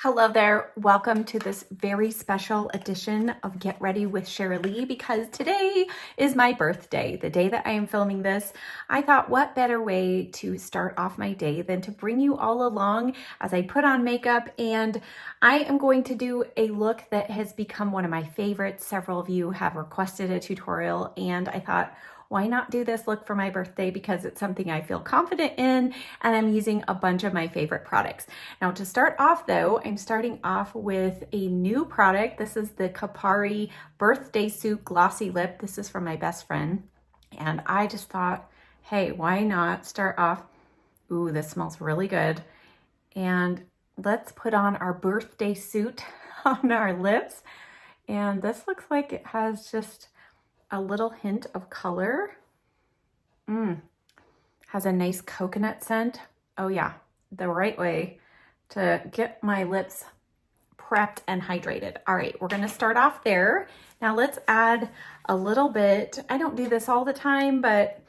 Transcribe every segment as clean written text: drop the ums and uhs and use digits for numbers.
Hello there. Welcome to this very special edition of Get Ready with Sharalee, because today is my birthday, the day that I am filming this. I thought what better way to start off my day than to bring you all along as I put on makeup, and I am going to do a look that has become one of my favorites. Several of you have requested a tutorial, and I thought, why not do this look for my birthday, because it's something I feel confident in and I'm using a bunch of my favorite products. Now to start off though, I'm starting off with a new product. This is the Kapari Birthday Suit Glossy Lip. This is from my best friend. And I just thought, hey, why not start off, ooh, this smells really good. And let's put on our birthday suit on our lips. And this looks like it has just a little hint of color. Has a nice coconut scent. Oh yeah, the right way to get my lips prepped and hydrated. All right, we're gonna start off there. Now let's add a little bit. I don't do this all the time, but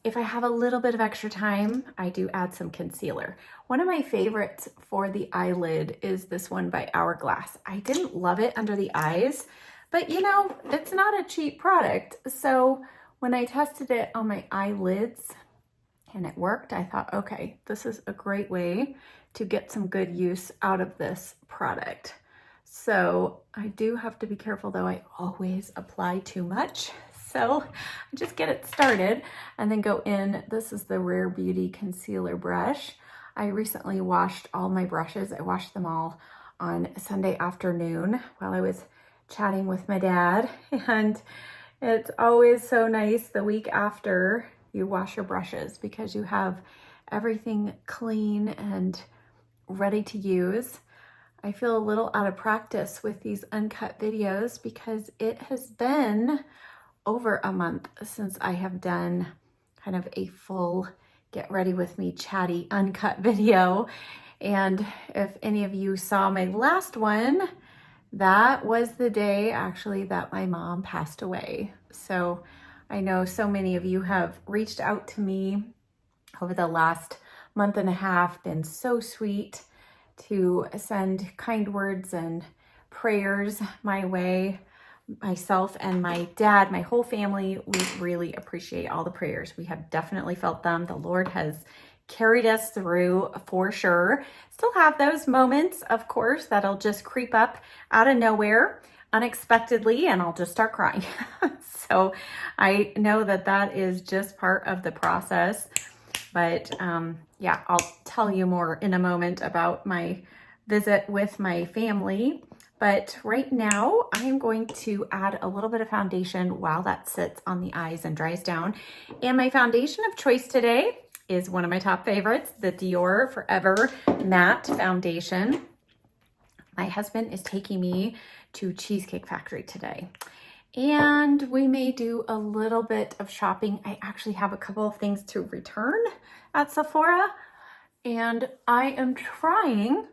if I have a little bit of extra time, I do add some concealer. One of my favorites for the eyelid is this one by Hourglass. I didn't love it under the eyes, but you know, it's not a cheap product. So when I tested it on my eyelids and it worked, I thought, okay, this is a great way to get some good use out of this product. So I do have to be careful though. I always apply too much. So I just get it started and then go in. This is the Rare Beauty concealer brush. I recently washed all my brushes. I washed them all on Sunday afternoon while I was chatting with my dad, and it's always so nice the week after you wash your brushes because you have everything clean and ready to use. I feel a little out of practice with these uncut videos because it has been over a month since I have done kind of a full get ready with me chatty uncut video. And if any of you saw my last one, that was the day actually that my mom passed away. So I know so many of you have reached out to me over the last month and a half, been so sweet to send kind words and prayers my way. Myself and my dad, my whole family, we really appreciate all the prayers. We have definitely felt them. The Lord has carried us through for sure. Still have those moments, of course, that'll just creep up out of nowhere unexpectedly and I'll just start crying. So I know that that is just part of the process. But yeah, I'll tell you more in a moment about my visit with my family. But right now I am going to add a little bit of foundation while that sits on the eyes and dries down. And my foundation of choice today is one of my top favorites, the Dior Forever Matte Foundation. My husband is taking me to Cheesecake Factory today, and we may do a little bit of shopping. I actually have a couple of things to return at Sephora, and I am trying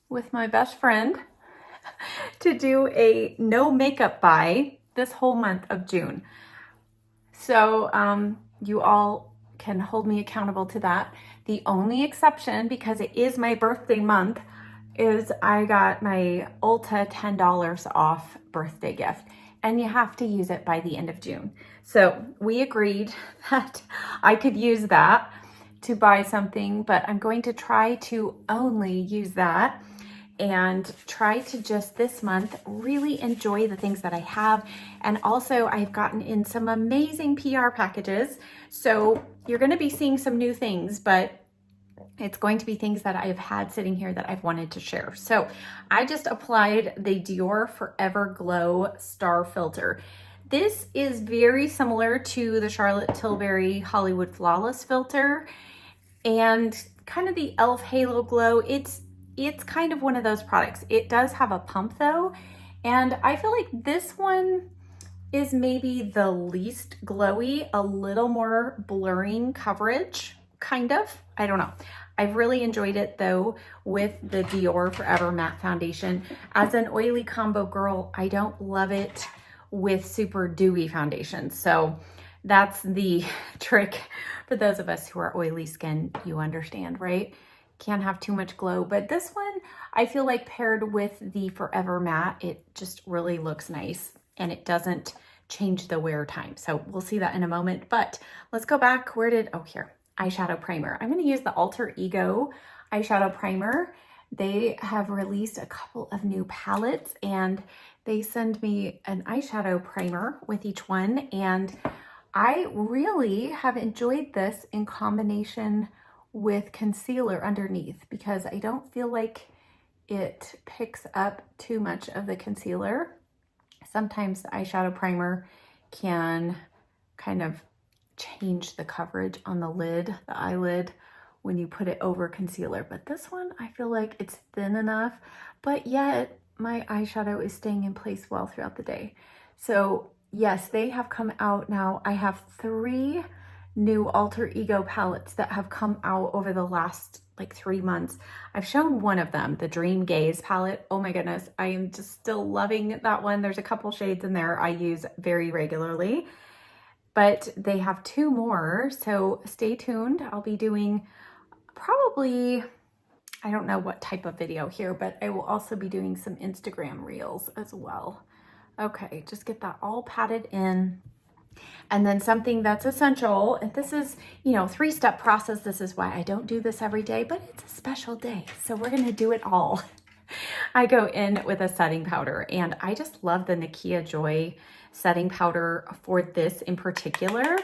with my best friend to do a no makeup buy this whole month of June. So you all can hold me accountable to that. The only exception, because it is my birthday month, is I got my Ulta $10 off birthday gift, and you have to use it by the end of June. So we agreed that I could use that to buy something, but I'm going to try to only use that and try to just this month really enjoy the things that I have. And also I've gotten in some amazing PR packages. So you're going to be seeing some new things, but it's going to be things that I've had sitting here that I've wanted to share. So I just applied the Dior Forever Glow Star Filter. This is very similar to the Charlotte Tilbury Hollywood Flawless filter and kind of the e.l.f. Halo Glow. It's kind of one of those products. It does have a pump though, and I feel like this one is maybe the least glowy, a little more blurring coverage, kind of. I don't know. I've really enjoyed it though with the Dior Forever Matte Foundation. As an oily combo girl, I don't love it with super dewy foundation. So that's the trick for those of us who are oily skin. You understand, right? can't have too much glow. But this one, I feel like paired with the Forever Matte, it just really looks nice and it doesn't change the wear time. So we'll see that in a moment, but let's go back. Oh, here, eyeshadow primer. I'm going to use the Alter Ego eyeshadow primer. They have released a couple of new palettes and they send me an eyeshadow primer with each one. And I really have enjoyed this in combination with concealer underneath because I don't feel like it picks up too much of the concealer. Sometimes the eyeshadow primer can kind of change the coverage on the lid, the eyelid, when you put it over concealer. But this one, I feel like it's thin enough, but yet my eyeshadow is staying in place well throughout the day. So yes, they have come out now. I have 3 new Alter Ego palettes that have come out over the last like 3 months. I've shown one of them, the Dream Gaze palette. Oh my goodness, I am just still loving that one. There's a couple shades in there I use very regularly, but they have 2 more. So stay tuned. I'll be doing probably, I don't know what type of video here, but I will also be doing some Instagram reels as well. Okay, just get that all patted in. And then something that's essential, and this is, 3-step process. This is why I don't do this every day, but it's a special day. So we're going to do it all. I go in with a setting powder and I just love the Nakia Joy setting powder for this in particular.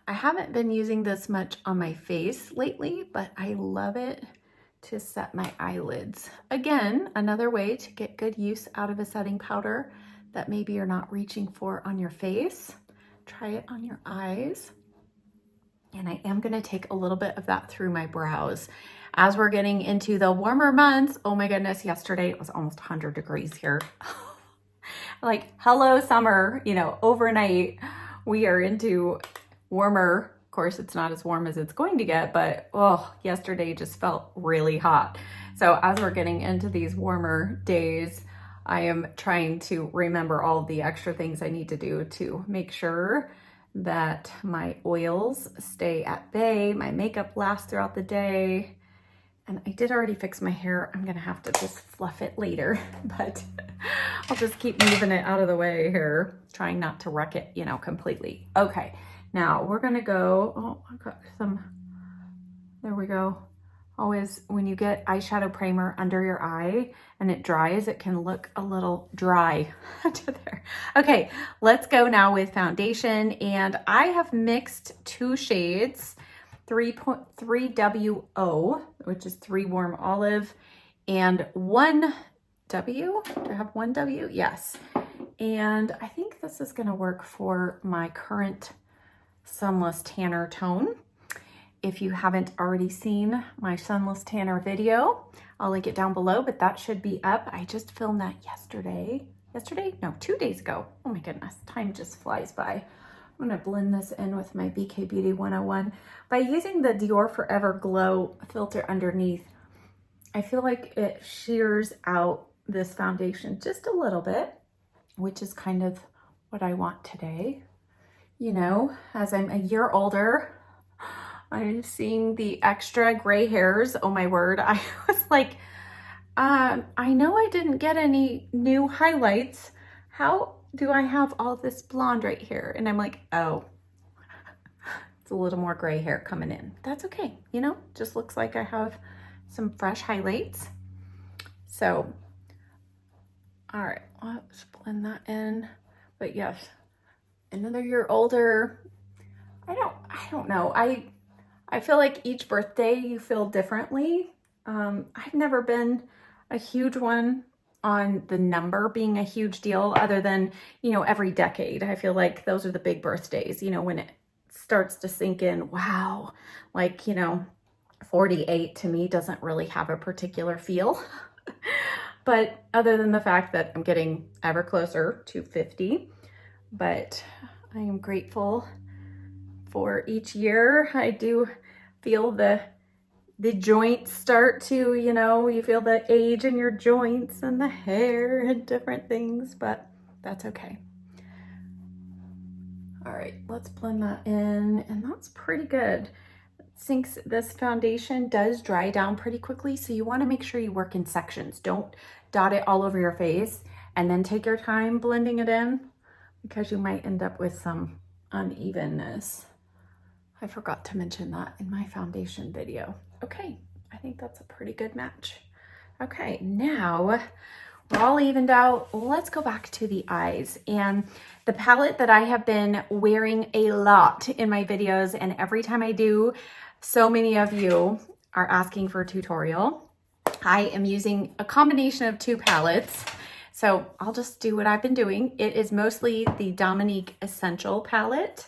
I haven't been using this much on my face lately, but I love it to set my eyelids. Again, another way to get good use out of a setting powder that maybe you're not reaching for on your face. Try it on your eyes. And I am going to take a little bit of that through my brows. As we're getting into the warmer months, oh my goodness, yesterday it was almost 100 degrees here. Like, hello summer, overnight we are into warmer. Of course, it's not as warm as it's going to get, but yesterday just felt really hot. So as we're getting into these warmer days, I am trying to remember all the extra things I need to do to make sure that my oils stay at bay, my makeup lasts throughout the day. And I did already fix my hair. I'm gonna have to just fluff it later, but I'll just keep moving it out of the way here, trying not to wreck it, completely. Okay, now we're gonna go, I got some, there we go. Always, when you get eyeshadow primer under your eye and it dries, it can look a little dry under there. Okay, let's go now with foundation. And I have mixed 2 shades, 3.3WO, which is 3 Warm Olive, and 1W. Do I have 1W? Yes. And I think this is gonna work for my current Sunless Tanner tone. If you haven't already seen my Sunless Tanner video, I'll link it down below, but that should be up. I just filmed that yesterday? No, 2 days ago. Oh my goodness, time just flies by. I'm gonna blend this in with my BK Beauty 101. By using the Dior Forever Glow filter underneath, I feel like it shears out this foundation just a little bit, which is kind of what I want today. As I'm a year older, I'm seeing the extra gray hairs. Oh my word. I was like, I know I didn't get any new highlights. How do I have all this blonde right here? And I'm like, oh, it's a little more gray hair coming in. That's okay. Just looks like I have some fresh highlights. So, all right, let's blend that in. But yes, another year older. I don't know. I feel like each birthday you feel differently. I've never been a huge one on the number being a huge deal other than, every decade. I feel like those are the big birthdays, when it starts to sink in, wow, like, 48 to me doesn't really have a particular feel. But other than the fact that I'm getting ever closer to 50, but I am grateful for each year. I do feel the joints start to, you feel the age in your joints and the hair and different things, but that's okay. All right, let's blend that in, and that's pretty good. since this foundation does dry down pretty quickly, so you want to make sure you work in sections. Don't dot it all over your face and then take your time blending it in, because you might end up with some unevenness. I forgot to mention that in my foundation video. Okay, I think that's a pretty good match. Okay, now we're all evened out. Let's go back to the eyes. And the palette that I have been wearing a lot in my videos, and every time I do, so many of you are asking for a tutorial. I am using a combination of two palettes. So I'll just do what I've been doing. It is mostly the Dominique Essential palette.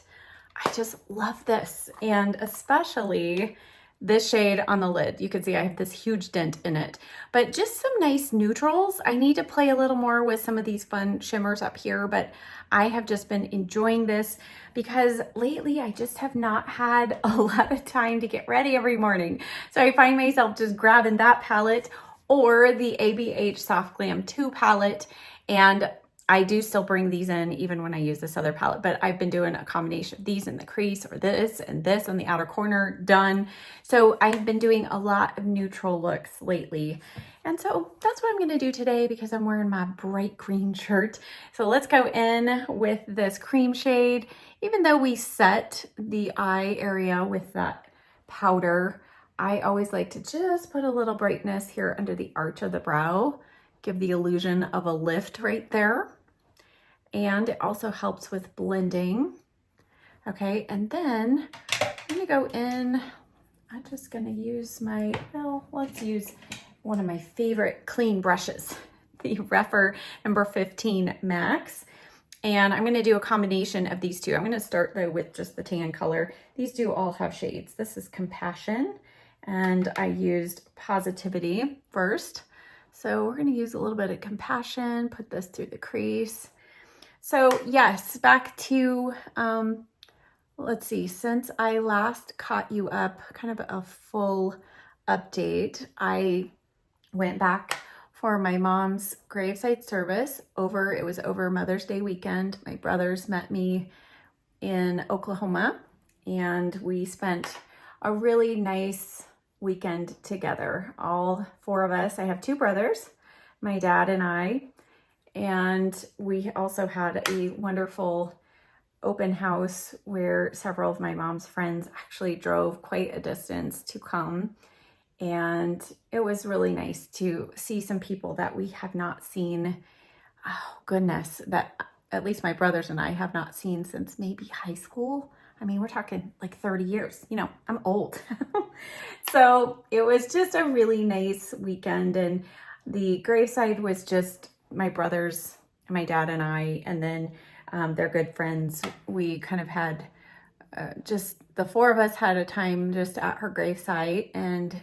I just love this, and especially this shade on the lid. You can see I have this huge dent in it, but just some nice neutrals. I need to play a little more with some of these fun shimmers up here, but I have just been enjoying this because lately I just have not had a lot of time to get ready every morning. So I find myself just grabbing that palette or the ABH Soft Glam 2 palette, and I do still bring these in even when I use this other palette, but I've been doing a combination of these in the crease, or this and this on the outer corner, done. So I've been doing a lot of neutral looks lately. And so that's what I'm gonna do today because I'm wearing my bright green shirt. So let's go in with this cream shade. Even though we set the eye area with that powder, I always like to just put a little brightness here under the arch of the brow, give the illusion of a lift right there. And it also helps with blending. Okay, and then I'm gonna go in, I'm just gonna use my, well, let's use one of my favorite clean brushes, the Rephr number 15 Max. And I'm gonna do a combination of these two. I'm gonna start though with just the tan color. These do all have shades. This is Compassion, and I used Positivity first. So we're gonna use a little bit of Compassion, put this through the crease. So yes, back to, let's see, since I last caught you up, kind of a full update, I went back for my mom's graveside service it was over Mother's Day weekend. My brothers met me in Oklahoma, and we spent a really nice weekend together. All four of us. I have two brothers, my dad and I, and we also had a wonderful open house where several of my mom's friends actually drove quite a distance to come. And it was really nice to see some people that we have not seen, oh goodness, that at least my brothers and I have not seen since maybe high school. I mean, we're talking like 30 years, you know, I'm old. So it was just a really nice weekend, and the graveside was just my brothers, my dad and I, and then their good friends. We kind of had just the four of us had a time just at her gravesite, and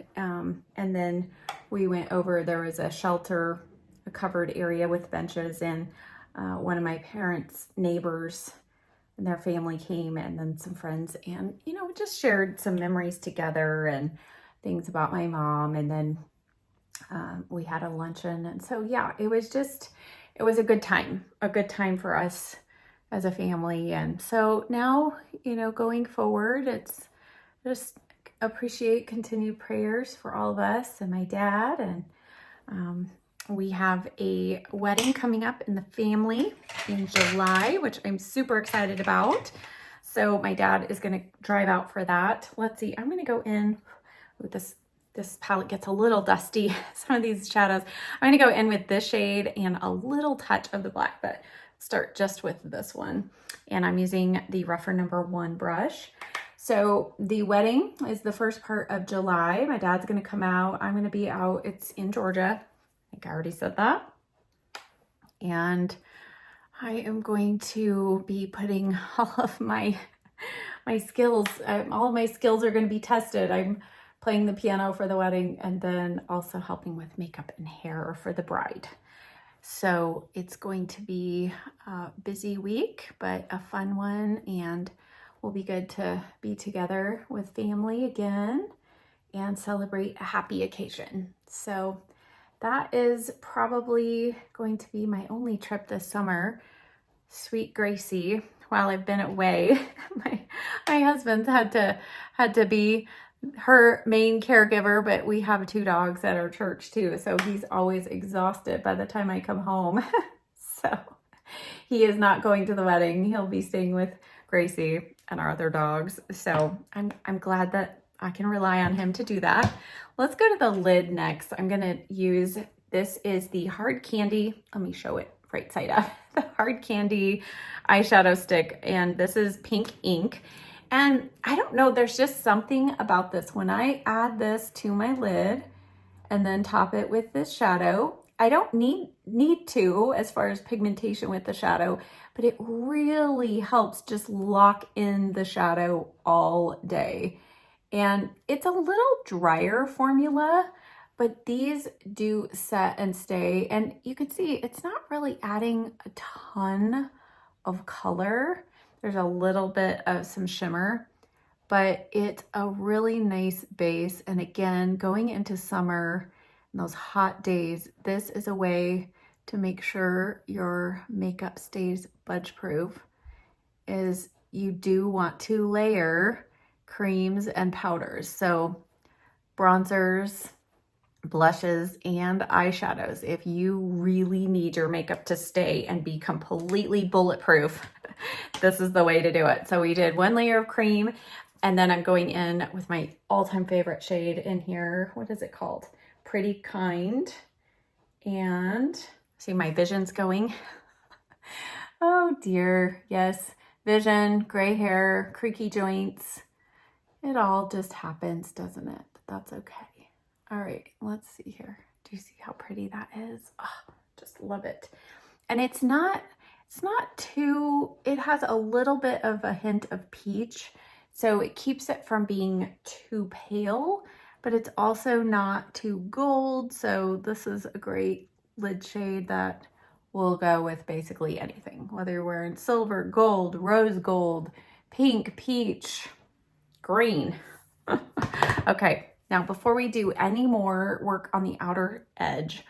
then we went over. There was a shelter, a covered area with benches, and one of my parents' neighbors and their family came, and then some friends, and you know, just shared some memories together and things about my mom, and then we had a luncheon. And so yeah, it was a good time for us as a family. And so now, you know, going forward, it's just appreciate continued prayers for all of us and my dad. And we have a wedding coming up in the family in July, which I'm super excited about. So my dad is going to drive out for that. Let's see, I'm going to go in with this palette gets a little dusty, some of these shadows. I'm gonna go in with this shade and a little touch of the black, but start just with this one. And I'm using the Rephr number 1 brush. So the wedding is the first part of July. My dad's gonna come out. I'm gonna be out. It's in Georgia. I think I already said that. And I am going to be putting all of my skills, all my skills are gonna be tested. I'm playing the piano for the wedding, and then also helping with makeup and hair for the bride. So it's going to be a busy week, but a fun one, and will be good to be together with family again and celebrate a happy occasion. So that is probably going to be my only trip this summer. Sweet Gracie, while I've been away, my husband's had to be her main caregiver, but we have 2 dogs at our church too. So he's always exhausted by the time I come home. So he is not going to the wedding. He'll be staying with Gracie and our other dogs. So I'm glad that I can rely on him to do that. Let's go to the lid next. I'm going to use, this is the Hard Candy. Let me show it right side up. The Hard Candy eyeshadow stick. And this is pink ink. And I don't know, there's just something about this. When I add this to my lid and then top it with this shadow, I don't need to as far as pigmentation with the shadow, but it really helps just lock in the shadow all day. And it's a little drier formula, but these do set and stay. And you can see it's not really adding a ton of color. There's a little bit of some shimmer, but it's a really nice base. And again, going into summer and those hot days, this is a way to make sure your makeup stays budge proof, is you do want to layer creams and powders. So bronzers, blushes, and eyeshadows. If you really need your makeup to stay and be completely bulletproof, this is the way to do it. So we did 1 layer of cream, and then I'm going in with my all-time favorite shade in here. What is it called? Pretty Kind. And see my vision's going. Oh dear, yes. Vision, gray hair, creaky joints. It all just happens, doesn't it? But that's okay. All right, let's see here. Do you see how pretty that is? Oh, just love it. And it's not too, it has a little bit of a hint of peach, so it keeps it from being too pale, but it's also not too gold. So this is a great lid shade that will go with basically anything, whether you're wearing silver, gold, rose gold, pink, peach, green. Okay, now before we do any more work on the outer edge,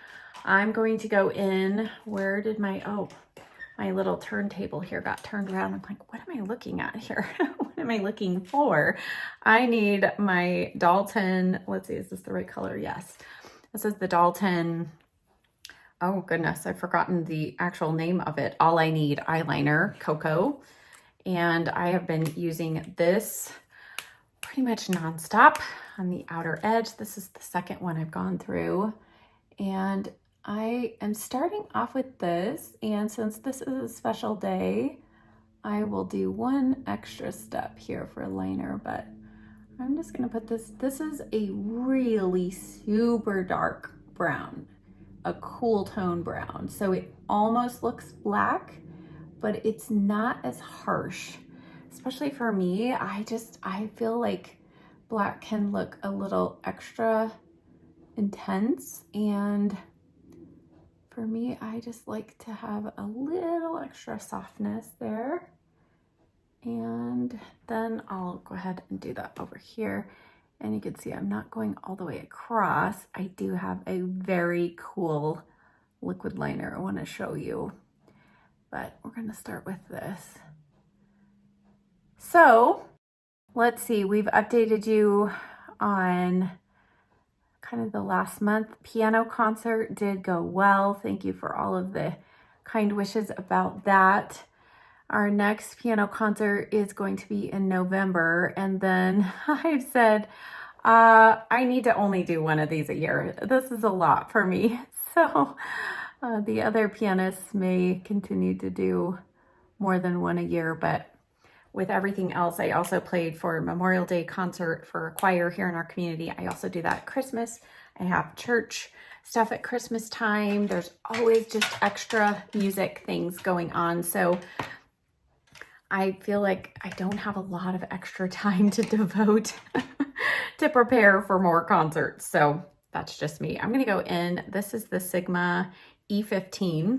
I'm going to go in, where did my, oh, my little turntable here got turned around. I'm like, what am I looking at here? What am I looking for? I need my Dalton, let's see, is this the right color? Yes. This is the Dalton, oh goodness, I've forgotten the actual name of it. All I Need Eyeliner Cocoa. And I have been using this pretty much nonstop on the outer edge. This is the second one I've gone through. And I am starting off with this, and since this is a special day, I will do 1 extra step here for liner, but I'm just gonna put this, this is a really super dark brown, a cool tone brown. So it almost looks black, but it's not as harsh, especially for me. I feel like black can look a little extra intense, and for me, I just like to have a little extra softness there. And then I'll go ahead and do that over here. And you can see I'm not going all the way across. I do have a very cool liquid liner I want to show you, but we're going to start with this. So let's see, we've updated you on kind of the last month. Piano concert did go well. Thank you for all of the kind wishes about that. Our next piano concert is going to be in November. And then I've said, I need to only do 1 of these a year. This is a lot for me. So the other pianists may continue to do more than 1 a year, but with everything else, I also played for Memorial Day concert for a choir here in our community. I also do that at Christmas. I have church stuff at Christmas time. There's always just extra music things going on. So I feel like I don't have a lot of extra time to devote to prepare for more concerts. So that's just me. I'm going to go in. This is the Sigma E15,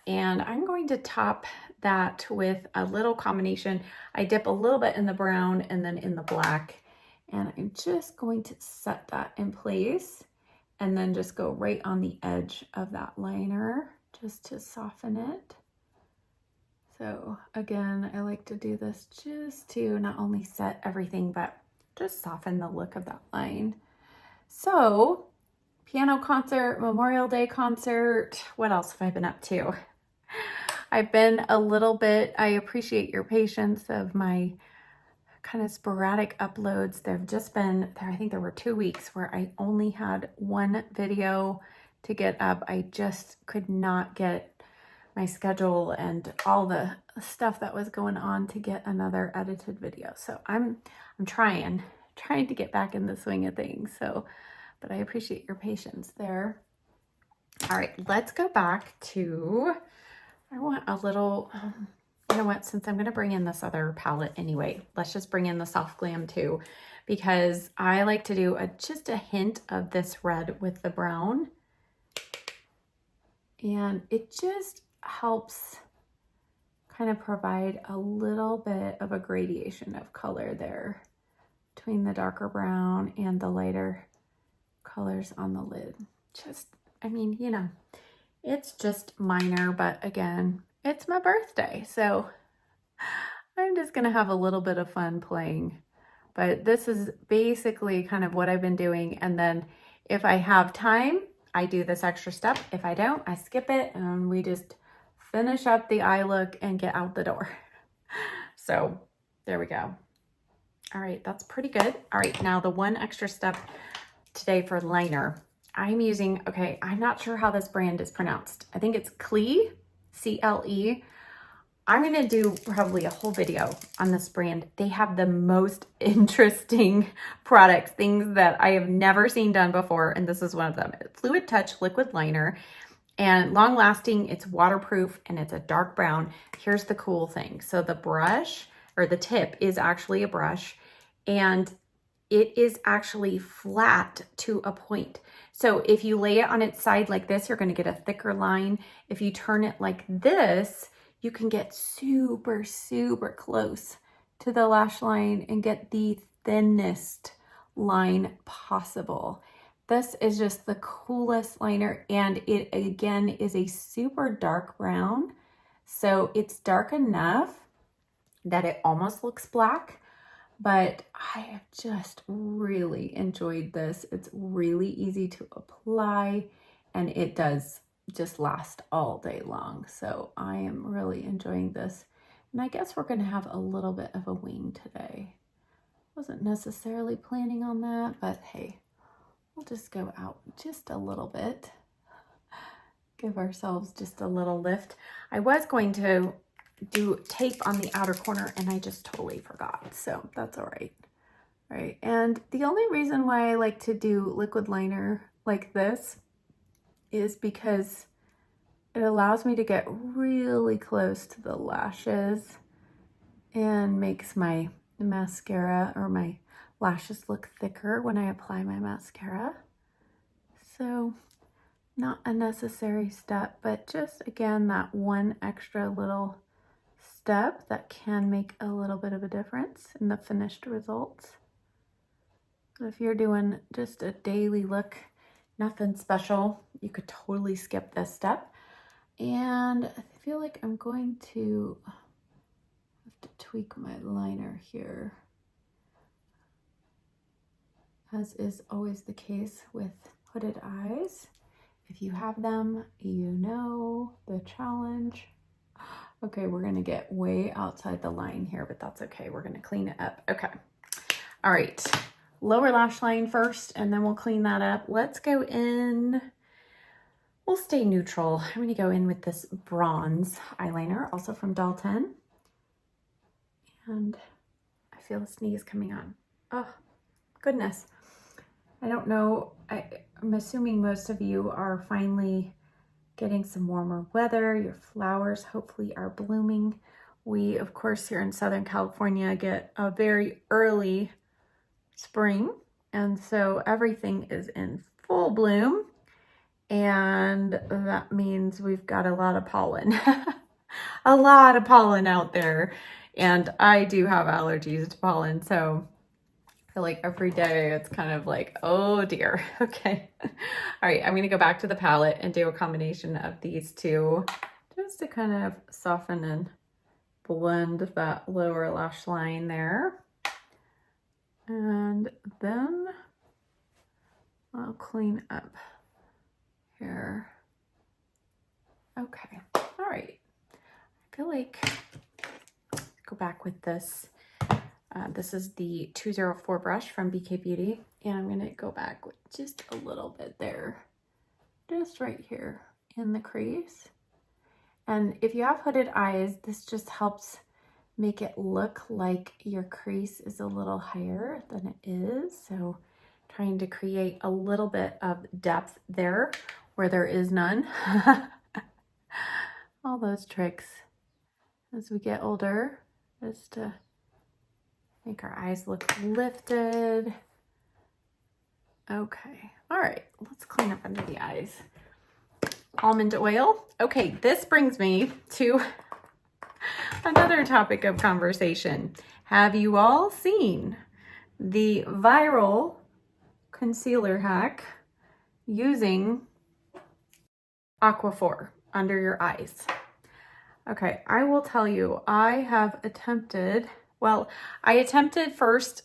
and I'm going to top that with a little combination. I dip a little bit in the brown and then in the black, and I'm just going to set that in place and then just go right on the edge of that liner just to soften it. So again, I like to do this just to not only set everything, but just soften the look of that line. So, piano concert, Memorial Day concert, what else have I been up to? I've been a little bit, I appreciate your patience of my kind of sporadic uploads. There've just been, I think there were 2 weeks where I only had one video to get up. I just could not get my schedule and all the stuff that was going on to get another edited video. So I'm trying to get back in the swing of things. So, but I appreciate your patience there. All right, let's go back to, I want a little, you know what, since I'm gonna bring in this other palette anyway, let's just bring in the Soft Glam too, because I like to do just a hint of this red with the brown. And it just helps kind of provide a little bit of a gradation of color there between the darker brown and the lighter colors on the lid. Just, I mean, you know, it's just minor, but again, it's my birthday, so I'm just gonna have a little bit of fun playing. But this is basically kind of what I've been doing, and then if I have time, I do this extra step. If I don't, I skip it and we just finish up the eye look and get out the door. So there we go. All right, that's pretty good. All right, now the one extra step today for liner. I'm using, okay, I'm not sure how this brand is pronounced. I think it's Clee, C-L-E. I'm gonna do probably a whole video on this brand. They have the most interesting products, things that I have never seen done before, and this is one of them. Fluid Touch Liquid Liner, and long lasting, it's waterproof, and it's a dark brown. Here's the cool thing. So the brush, or the tip, is actually a brush, and it is actually flat to a point. So if you lay it on its side like this, you're gonna get a thicker line. If you turn it like this, you can get super, super close to the lash line and get the thinnest line possible. This is just the coolest liner, and it again is a super dark brown. So it's dark enough that it almost looks black, but I have just really enjoyed this. It's really easy to apply, and it does just last all day long. So I am really enjoying this. And I guess we're gonna have a little bit of a wing today. Wasn't necessarily planning on that, but hey, we'll just go out just a little bit. Give ourselves just a little lift. I was going to do tape on the outer corner and I just totally forgot. So that's all right. All right, and the only reason why I like to do liquid liner like this is because it allows me to get really close to the lashes and makes my mascara or my lashes look thicker when I apply my mascara. So not a necessary step, but just again, that one extra little step that can make a little bit of a difference in the finished results. If you're doing just a daily look, nothing special, you could totally skip this step. And I feel like I'm going to have to tweak my liner here, as is always the case with hooded eyes. If you have them, you know the challenge. Okay, we're gonna get way outside the line here, but that's okay. We're gonna clean it up. Okay, all right. Lower lash line first, and then we'll clean that up. Let's go in, we'll stay neutral. I'm gonna go in with this bronze eyeliner, also from Doll 10. And I feel a sneeze coming on. Oh, goodness. I don't know, I'm assuming most of you are finally getting some warmer weather. Your flowers hopefully are blooming. We, of course, here in Southern California get a very early spring, and so everything is in full bloom, and that means we've got a lot of pollen. A lot of pollen out there, and I do have allergies to pollen, so I feel like every day it's kind of like, oh dear. Okay. All right, I'm gonna go back to the palette and do a combination of these two just to kind of soften and blend that lower lash line there. And then I'll clean up here. Okay, all right. I feel like, go back with this. This is the 204 brush from BK Beauty, and I'm gonna go back with just a little bit there, just right here in the crease. And if you have hooded eyes, this just helps make it look like your crease is a little higher than it is. So trying to create a little bit of depth there where there is none. All those tricks as we get older, just to make our eyes look lifted. Okay, all right, let's clean up under the eyes. Almond oil. Okay, this brings me to another topic of conversation. Have you all seen the viral concealer hack using Aquaphor under your eyes? Okay, I will tell you, I have attempted, well, I attempted first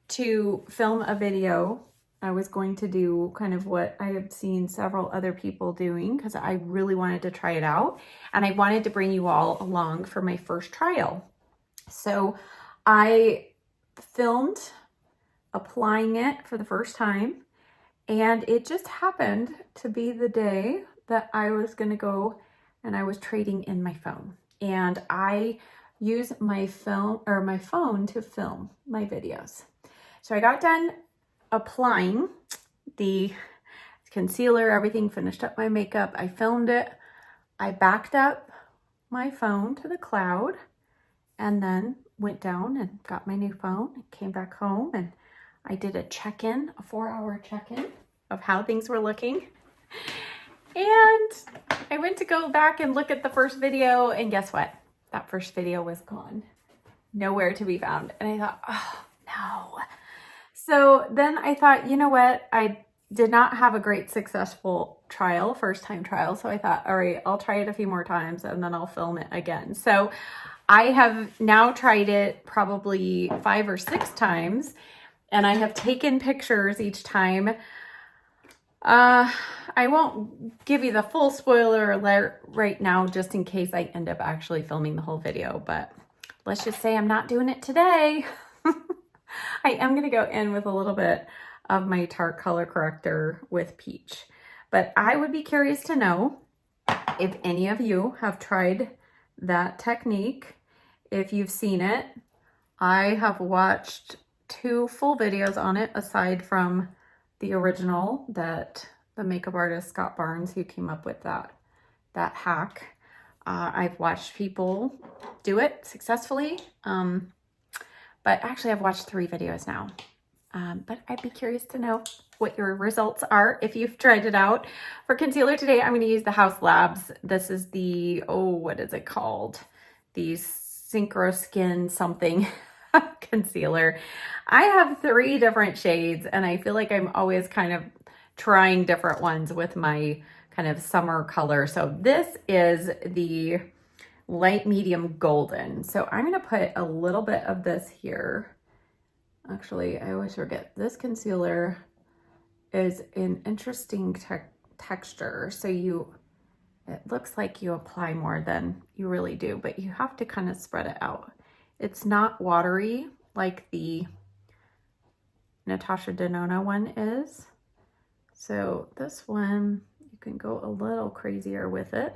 to film a video. I was going to do kind of what I have seen several other people doing because I really wanted to try it out, and I wanted to bring you all along for my first trial. So I filmed applying it for the first time, and it just happened to be the day that I was going to go and I was trading in my phone, and I use my phone to film my videos. So I got done applying the concealer, everything, finished up my makeup. I filmed it. I backed up my phone to the cloud and then went down and got my new phone and came back home, and I did a check-in, a 4-hour check-in of how things were looking. And I went to go back and look at the first video, and guess what? That first video was gone. Nowhere to be found. And I thought, oh no. So then I thought, you know what? I did not have a great successful trial, first time trial. So I thought, all right, I'll try it a few more times and then I'll film it again. So I have now tried it probably 5 or 6 times, and I have taken pictures each time. I won't give you the full spoiler alert right now, just in case I end up actually filming the whole video, but let's just say I'm not doing it today. I am going to go in with a little bit of my Tarte color corrector with peach, but I would be curious to know if any of you have tried that technique, if you've seen it. I have watched 2 full videos on it, aside from the original that the makeup artist Scott Barnes, who came up with that hack. I've watched people do it successfully, but actually I've watched 3 videos now. But I'd be curious to know what your results are if you've tried it out. For concealer today, I'm going to use the House Labs. This is the, what is it called? The Synchro Skin something concealer. I have 3 different shades, and I feel like I'm always kind of trying different ones with my kind of summer color. So this is the light medium golden. So I'm going to put a little bit of this here. Actually, I always forget, this concealer is an interesting texture. So it looks like you apply more than you really do, but you have to kind of spread it out. It's not watery like the Natasha Denona one is. So this one, you can go a little crazier with it.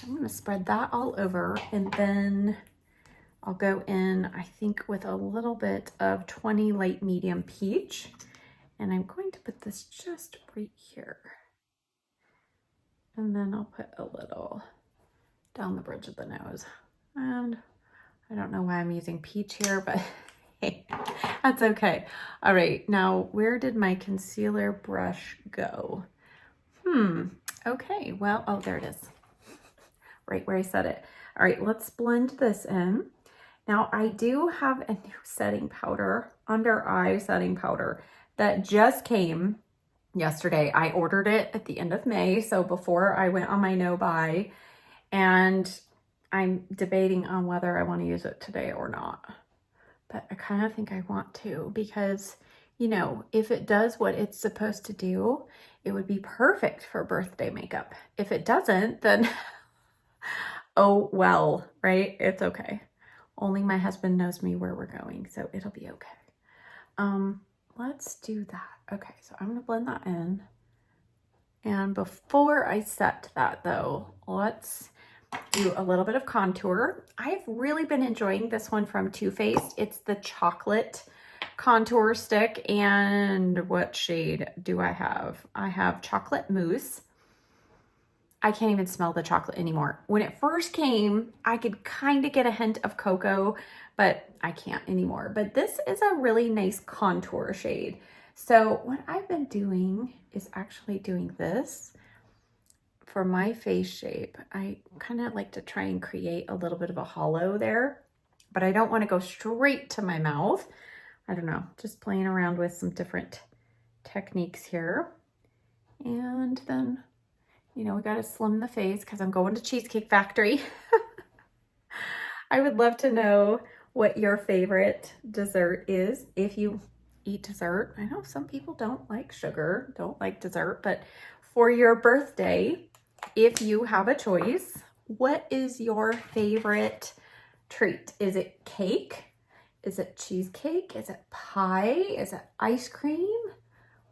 I'm going to spread that all over, and then I'll go in, I think, with a little bit of 20 light medium peach, and I'm going to put this just right here. And then I'll put a little down the bridge of the nose. And I don't know why I'm using peach here, but hey, that's okay. All right, now where did my concealer brush go? Okay, well, oh, there it is. Right where I set it. All right, let's blend this in. Now I do have a new setting powder, under eye setting powder, that just came yesterday. I ordered it at the end of May, so before I went on my no buy, and I'm debating on whether I want to use it today or not. but I kind of think I want to because, you know, if it does what it's supposed to do, it would be perfect for birthday makeup. If it doesn't, then oh well, right? It's okay. Only my husband knows me where we're going, so it'll be okay. Let's do that. Okay, so I'm gonna blend that in. And before I set that though, let's do a little bit of contour. I've really been enjoying this one from Too Faced. It's the chocolate contour stick. And what shade do I have? I have chocolate mousse. I can't even smell the chocolate anymore. When it first came, I could kind of get a hint of cocoa, but I can't anymore. But this is a really nice contour shade. So what I've been doing is actually doing this for my face shape. I kind of like to try and create a little bit of a hollow there, but I don't want to go straight to my mouth. I don't know, just playing around with some different techniques here. And then, you know, we got to slim the face because I'm going to Cheesecake Factory. I would love to know what your favorite dessert is. If you eat dessert, I know some people don't like sugar, don't like dessert, but for your birthday, if you have a choice, what is your favorite treat? Is it cake? Is it cheesecake? Is it pie? Is it ice cream?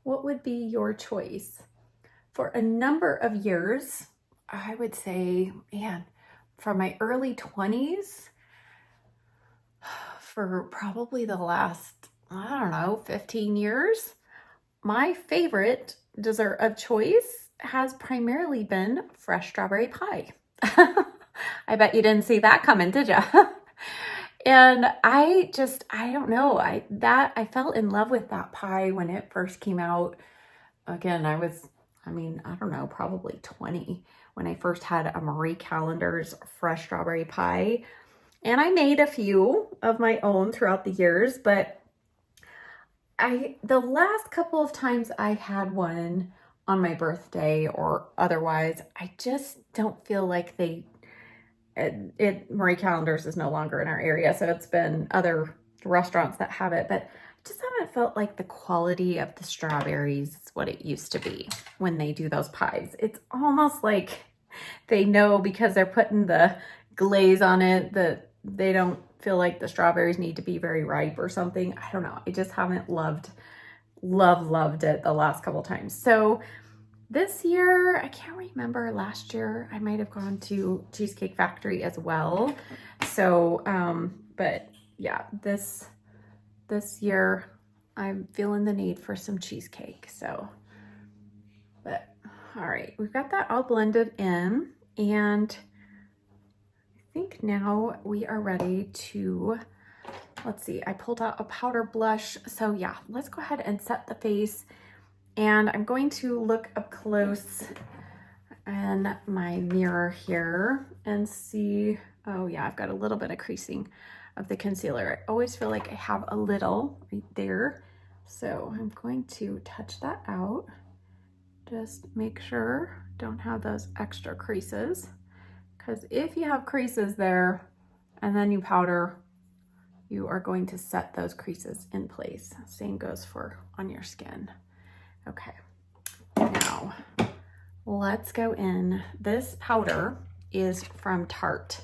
What would be your choice? For a number of years, I would say, man, from my early 20s, for probably the last, I don't know, 15 years, my favorite dessert of choice has primarily been fresh strawberry pie. I bet you didn't see that coming, did you? And I don't know, I fell in love with that pie when it first came out. Again, I don't know, probably 20 when I first had a Marie Callender's fresh strawberry pie. And I made a few of my own throughout the years, but the last couple of times I had one on my birthday or otherwise, I just don't feel like Marie Callender's is no longer in our area, so it's been other restaurants that have it, but I just haven't felt like the quality of the strawberries is what it used to be when they do those pies. It's almost like they know because they're putting the glaze on it that they don't feel like the strawberries need to be very ripe or something. I don't know. I just haven't loved it the last couple times. So this year, I can't remember, last year, I might have gone to Cheesecake Factory as well. So, but yeah, this year, I'm feeling the need for some cheesecake. So, but all right, we've got that all blended in, and I think now we are ready to, let's see, I pulled out a powder blush. So yeah, let's go ahead and set the face. And I'm going to look up close in my mirror here and see, oh yeah, I've got a little bit of creasing of the concealer. I always feel like I have a little right there. So I'm going to touch that out. Just make sure don't have those extra creases, because if you have creases there and then you powder, you are going to set those creases in place. Same goes for on your skin. Okay, now let's go in. This powder is from Tarte,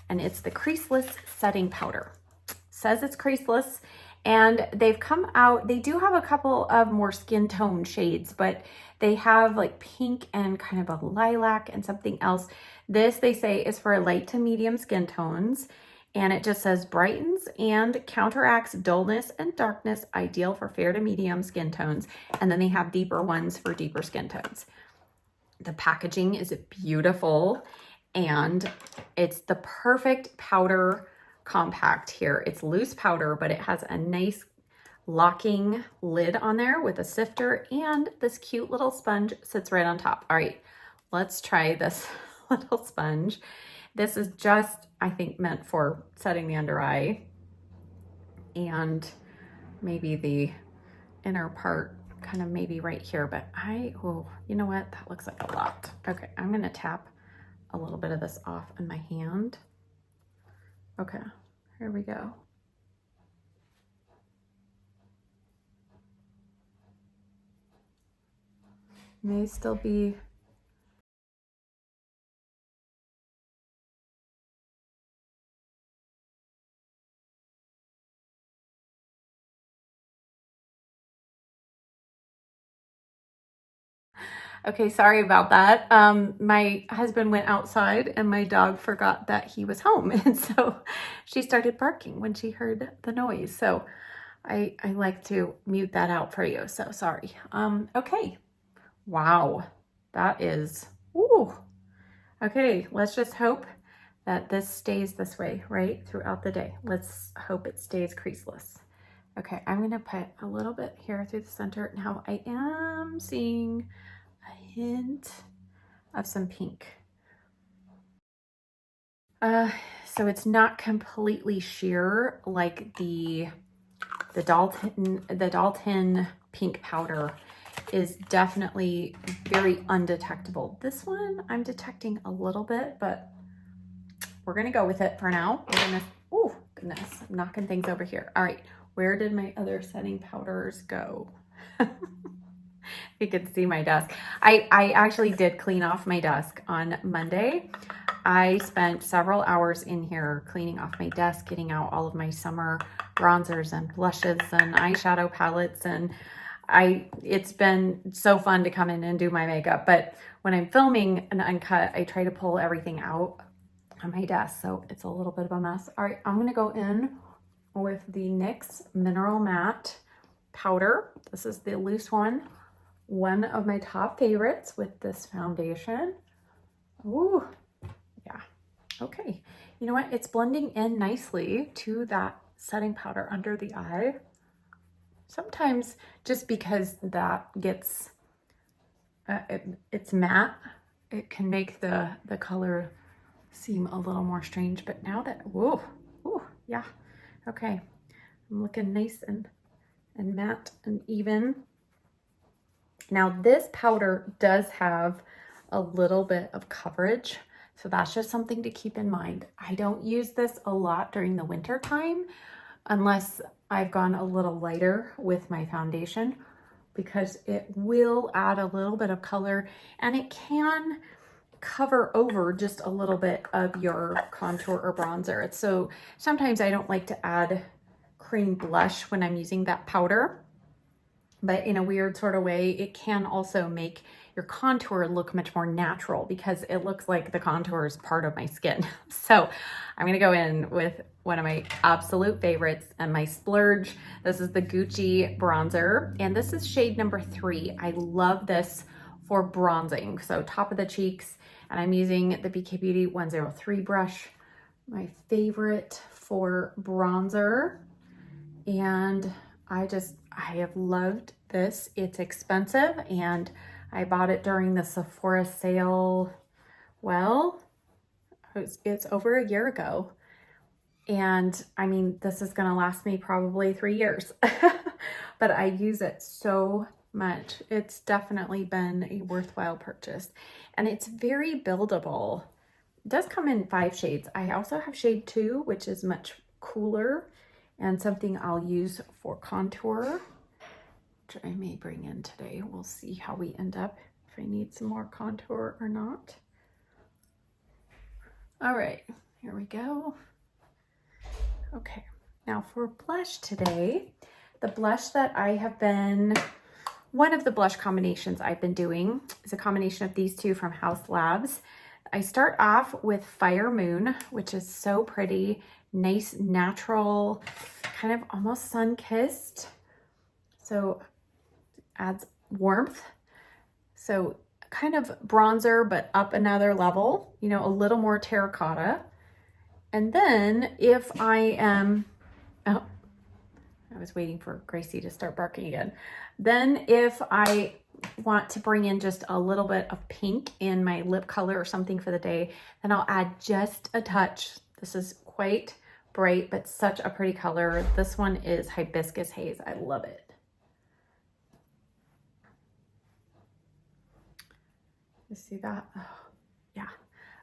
and it's the creaseless setting powder. It says it's creaseless, and they've come out, they do have a couple of more skin tone shades, but they have like pink and kind of a lilac and something else. This, they say, is for light to medium skin tones. And it just says brightens and counteracts dullness and darkness, ideal for fair to medium skin tones. And then they have deeper ones for deeper skin tones. The packaging is beautiful, and it's the perfect powder compact here. It's loose powder, but it has a nice locking lid on there with a sifter, and this cute little sponge sits right on top. All right, let's try this little sponge. This is just, I think, meant for setting the under eye and maybe the inner part, kind of maybe right here, but oh, you know what? That looks like a lot. Okay, I'm gonna tap a little bit of this off in my hand. Okay, here we go. may still be. Okay, sorry about that. My husband went outside and my dog forgot that he was home. And so she started barking when she heard the noise. So I like to mute that out for you. So sorry. Okay. Wow. That is, ooh. Okay, let's just hope that this stays this way, right? Throughout the day. Let's hope it stays creaseless. Okay, I'm gonna put a little bit here through the center. Now I am seeing a hint of some pink. So it's not completely sheer like the Dalton pink powder is definitely very undetectable. This one I'm detecting a little bit, but we're gonna go with it for now. We're gonna, oh goodness, I'm knocking things over here. All right, where did my other setting powders go? You can see my desk. I actually did clean off my desk on Monday. I spent several hours in here cleaning off my desk, getting out all of my summer bronzers and blushes and eyeshadow palettes. And it's been so fun to come in and do my makeup. But when I'm filming an uncut, I try to pull everything out on my desk. So it's a little bit of a mess. All right, I'm gonna go in with the NYX Mineral Matte powder. This is the loose one of my top favorites with this foundation. Ooh, yeah, okay. You know what? It's blending in nicely to that setting powder under the eye. Sometimes just because that gets, it's matte, it can make the color seem a little more strange, but now that, whoa, ooh, yeah, okay. I'm looking nice and matte and even. Now this powder does have a little bit of coverage, so that's just something to keep in mind. I don't use this a lot during the winter time unless I've gone a little lighter with my foundation, because it will add a little bit of color and it can cover over just a little bit of your contour or bronzer. So sometimes I don't like to add cream blush when I'm using that powder, but in a weird sort of way, it can also make your contour look much more natural because it looks like the contour is part of my skin. So I'm gonna go in with one of my absolute favorites and my splurge. This is the Gucci bronzer, and this is shade number 3. I love this for bronzing. So top of the cheeks, and I'm using the BK Beauty 103 brush, my favorite for bronzer. And I have loved this. It's expensive and I bought it during the Sephora sale. Well, it's over a year ago. And I mean, this is gonna last me probably 3 years, but I use it so much. It's definitely been a worthwhile purchase and it's very buildable. It does come in 5 shades. I also have shade 2, which is much cooler and something I'll use for contour, which I may bring in today. We'll see how we end up, if I need some more contour or not. All right, here we go. Okay, now for blush today, the blush that I have been, one of the blush combinations I've been doing is a combination of these two from House Labs. I start off with Fire Moon, which is so pretty, nice, natural, kind of almost sun-kissed. So adds warmth. So kind of bronzer, but up another level, you know, a little more terracotta. And then if I am, oh, I was waiting for Gracie to start barking again. Then if I want to bring in just a little bit of pink in my lip color or something for the day, then I'll add just a touch. This is quite bright, but such a pretty color. This one is Hibiscus Haze. I love it. You see that? Oh, yeah.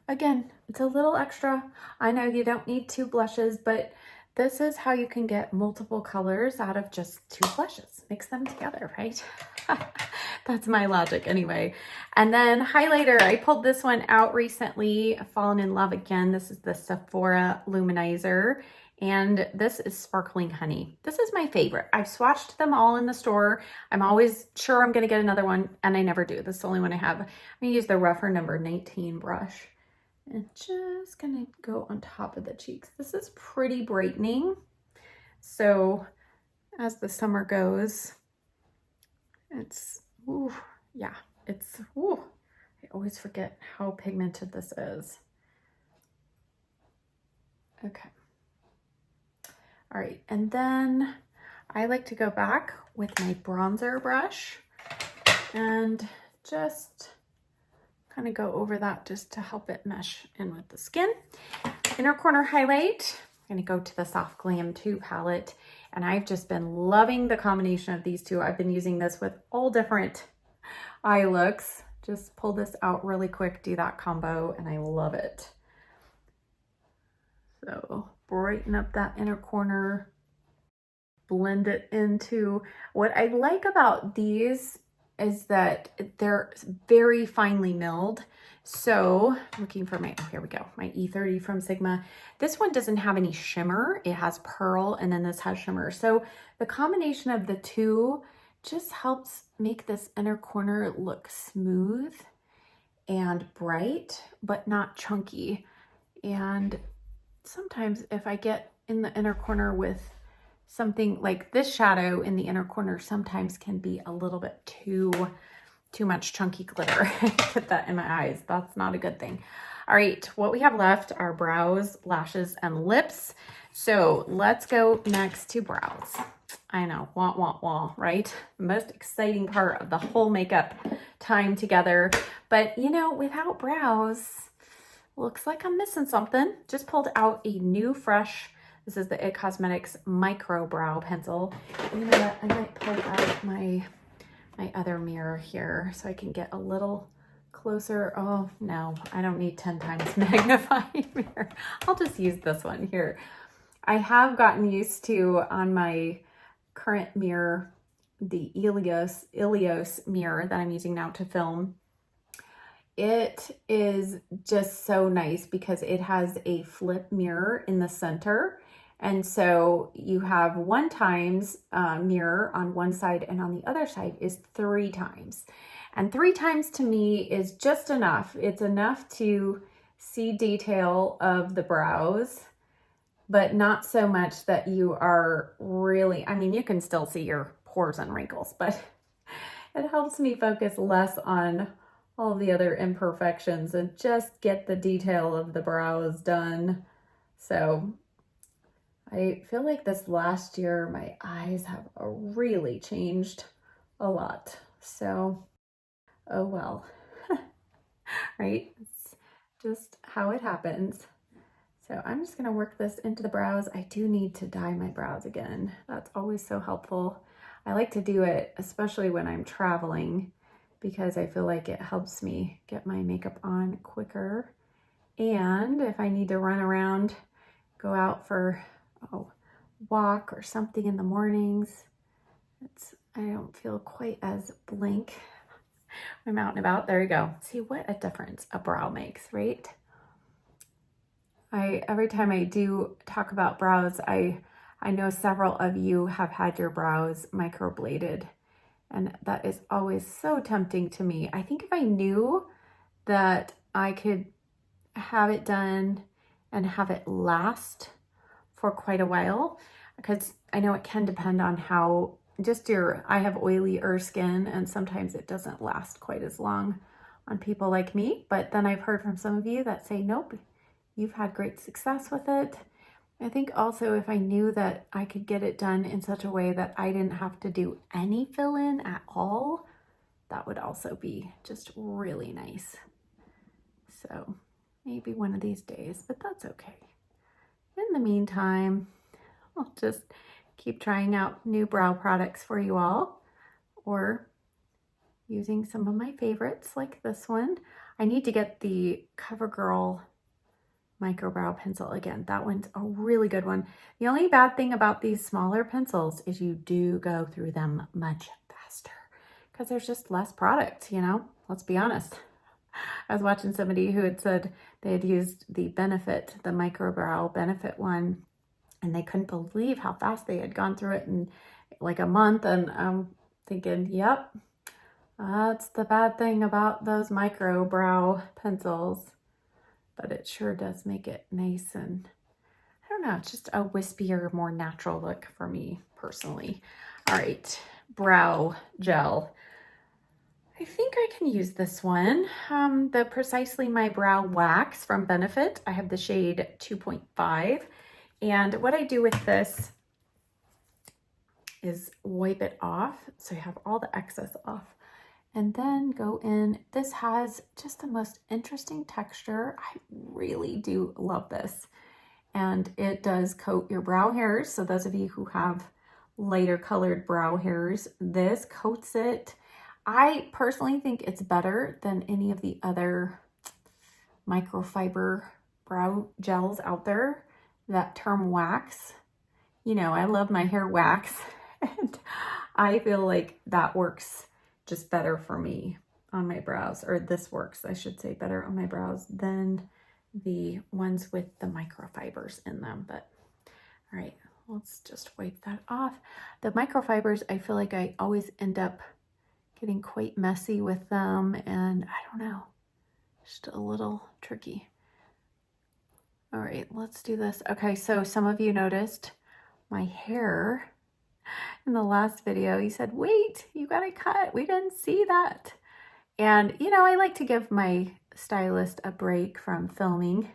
Again, it's a little extra. I know you don't need 2 blushes, but This is how you can get multiple colors out of just 2 blushes. Mix them together, right? That's my logic anyway. And then highlighter, I pulled this one out recently, Fallen in Love Again. This is the Sephora Luminizer, and this is Sparkling Honey. This is my favorite. I've swatched them all in the store. I'm always sure I'm gonna get another one, and I never do. This is the only one I have. I'm gonna use the rougher number 19 brush. And just gonna go on top of the cheeks. This is pretty brightening. So as the summer goes, it's, ooh, yeah, it's, ooh, I always forget how pigmented this is. Okay. All right, and then I like to go back with my bronzer brush and just kind of go over that just to help it mesh in with the skin. Inner corner highlight, I'm gonna go to the Soft Glam 2 palette, and I've just been loving the combination of these two. I've been using this with all different eye looks. Just pull this out really quick, do that combo, and I love it. So brighten up that inner corner, blend it into. What I like about these is that they're very finely milled. So looking for my, oh, here we go, my E30 from Sigma. This one doesn't have any shimmer. It has pearl, and then this has shimmer. So the combination of the two just helps make this inner corner look smooth and bright, but not chunky. And sometimes if I get in the inner corner with something like this shadow in the inner corner, sometimes can be a little bit too much chunky glitter. Get that in my eyes. That's not a good thing. All right, what we have left are brows, lashes, and lips. So let's go next to brows. I know, wah, wah, wah, right? Most exciting part of the whole makeup time together. But you know, without brows, looks like I'm missing something. Just pulled out a new fresh, this is the IT Cosmetics Micro Brow Pencil. You know what, I might pull out my other mirror here so I can get a little closer. Oh no, I don't need 10 times magnifying mirror. I'll just use this one here. I have gotten used to, on my current mirror, the Ilios mirror that I'm using now to film. It is just so nice because it has a flip mirror in the center. And so you have 1 times mirror on one side, and on the other side is 3 times. And 3 times to me is just enough. It's enough to see detail of the brows, but not so much that you are really, I mean, you can still see your pores and wrinkles, but it helps me focus less on all the other imperfections and just get the detail of the brows done. So I feel like this last year, my eyes have really changed a lot. So, oh well, right? It's just how it happens. So I'm just gonna work this into the brows. I do need to dye my brows again. That's always so helpful. I like to do it, especially when I'm traveling, because I feel like it helps me get my makeup on quicker. And if I need to run around, go out for a walk or something in the mornings, I don't feel quite as blank. I'm out and about. There you go. See what a difference a brow makes, right? Every time I do talk about brows, I know several of you have had your brows microbladed, and that is always so tempting to me. I think if I knew that I could have it done and have it last for quite a while, because I know it can depend on how I have oilier skin, and sometimes it doesn't last quite as long on people like me. But then I've heard from some of you that say, nope, you've had great success with it. I think also if I knew that I could get it done in such a way that I didn't have to do any fill-in at all, that would also be just really nice. So maybe one of these days, but that's okay. In the meantime, I'll just keep trying out new brow products for you all, or using some of my favorites like this one. I need to get the CoverGirl microbrow pencil again. That one's a really good one. The only bad thing about these smaller pencils is you do go through them much faster because there's just less product, you know, let's be honest. I was watching somebody who had said they had used the Benefit, the microbrow Benefit one, and they couldn't believe how fast they had gone through it in like a month. And I'm thinking, yep, that's the bad thing about those microbrow pencils. But it sure does make it nice and, I don't know, it's just a wispier, more natural look for me personally. All right, brow gel. I think I can use this one. The Precisely My Brow Wax from Benefit. I have the shade 2.5. And what I do with this is wipe it off so you have all the excess off. And then go in. This has just the most interesting texture. I really do love this. And it does coat your brow hairs. So those of you who have lighter colored brow hairs, this coats it. I personally think it's better than any of the other microfiber brow gels out there. That term wax, you know, I love my hair wax, and I feel like that works just better for me on my brows, or this works, I should say, better on my brows than the ones with the microfibers in them. But all right, let's just wipe that off. The microfibers, I feel like I always end up getting quite messy with them, and I don't know, just a little tricky. All right, let's do this. Okay, so some of you noticed my hair in the last video. You said, wait, you got to cut. We didn't see that. And, you know, I like to give my stylist a break from filming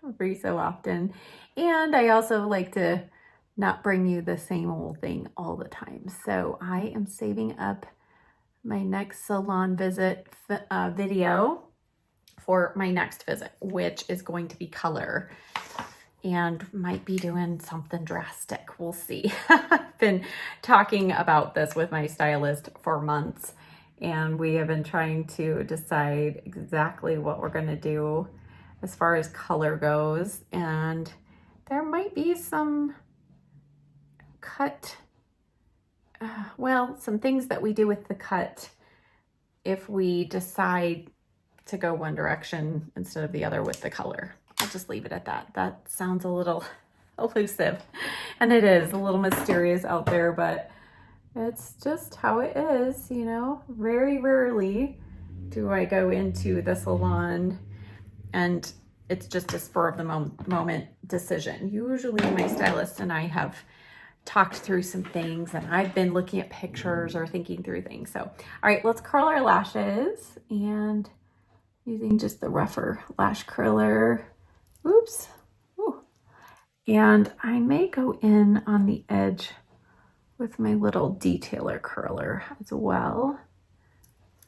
every so often. And I also like to not bring you the same old thing all the time. So I am saving up my next salon visit video for my next visit, which is going to be color, and might be doing something drastic. We'll see. I've been talking about this with my stylist for months, and we have been trying to decide exactly what we're going to do as far as color goes. And there might be some cut, well, some things that we do with the cut if we decide to go one direction instead of the other with the color. I'll just leave it at that. That sounds a little elusive, and it is a little mysterious out there, but it's just how it is, you know. Very rarely do I go into the salon and it's just a spur of the moment decision. Usually my stylist and I have talked through some things, and I've been looking at pictures or thinking through things. So, all right, let's curl our lashes, and using just the rougher lash curler. Oops. Ooh. And I may go in on the edge with my little detailer curler as well.